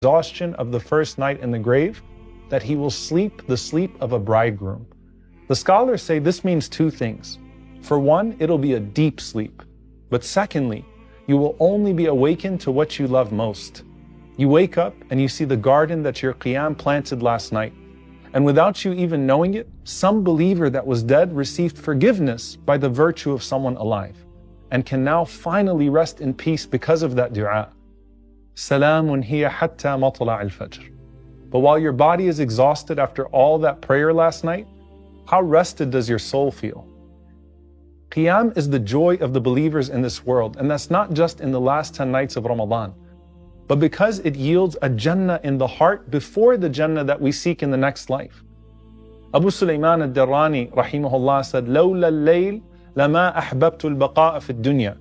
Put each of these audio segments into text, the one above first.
exhaustion of the first night in the grave, that he will sleep the sleep of a bridegroom. The scholars say this means two things. For one, it'll be a deep sleep. But secondly, you will only be awakened to what you love most. You wake up and you see the garden that your qiyam planted last night. And without you even knowing it, some believer that was dead received forgiveness by the virtue of someone alive, and can now finally rest in peace because of that dua. Salamun hiya hatta matla' al-fajr. But while your body is exhausted after all that prayer last night, how rested does your soul feel? Qiyam is the joy of the believers in this world, and that's not just in the last 10 nights of Ramadan, but because it yields a Jannah in the heart before the Jannah that we seek in the next life. Abu Suleiman al-Darrani rahimahullah said, لَوْلَا اللَّيْلِ لَمَا أَحْبَبْتُ الْبَقَاءَ فِي الدُّنْيَا.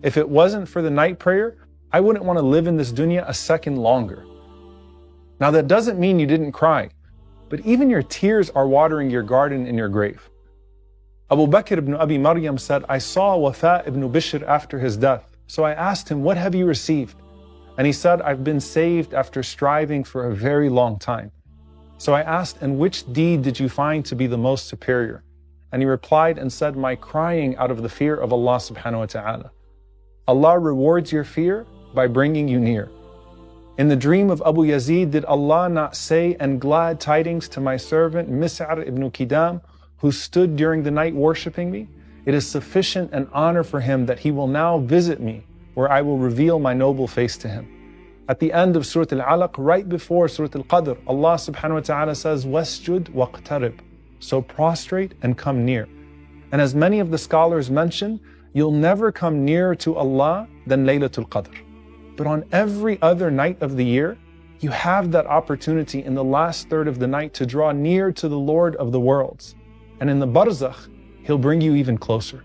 If it wasn't for the night prayer, I wouldn't want to live in this dunya a second longer. Now that doesn't mean you didn't cry, but even your tears are watering your garden in your grave. Abu Bakr ibn Abi Maryam said, I saw Wafa ibn Bishr after his death, so I asked him, what have you received? And he said, I've been saved after striving for a very long time. So I asked, and which deed did you find to be the most superior? And he replied and said, my crying out of the fear of Allah subhanahu wa ta'ala. Allah rewards your fear by bringing you near. In the dream of Abu Yazid, did Allah not say, and glad tidings to my servant Mis'ar ibn Qidam, who stood during the night worshipping me? It is sufficient an honor for him that he will now visit me, where I will reveal my noble face to him. At the end of Surah Al-Alaq, right before Surah Al-Qadr, Allah subhanahu wa ta'ala says, وَاسْجُدْ وَاقْتَرِبْ. So prostrate and come near. And as many of the scholars mention, you'll never come nearer to Allah than Laylatul Qadr. But on every other night of the year, you have that opportunity in the last third of the night to draw near to the Lord of the worlds. And in the barzakh, He'll bring you even closer.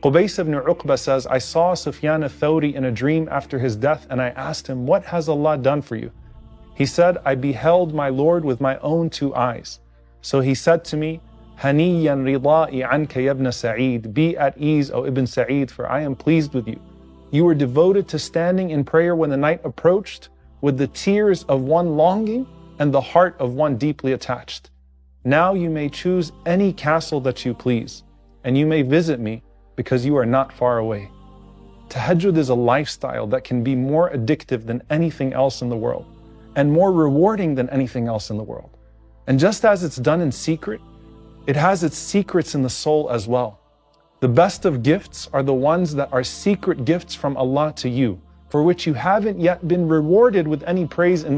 Qubays ibn Uqba says, I saw Sufyan al-Thawri in a dream after his death, and I asked him, what has Allah done for you? He said, I beheld my Lord with my own two eyes. So he said to me, Haniyan rida'i anka ya ibn Sa'id, be at ease, O Ibn Sa'id, for I am pleased with you. You were devoted to standing in prayer when the night approached, with the tears of one longing and the heart of one deeply attached. Now you may choose any castle that you please, and you may visit me, because you are not far away. Tahajjud is a lifestyle that can be more addictive than anything else in the world, and more rewarding than anything else in the world. And just as it's done in secret, it has its secrets in the soul as well. The best of gifts are the ones that are secret gifts from Allah to you, for which you haven't yet been rewarded with any praise in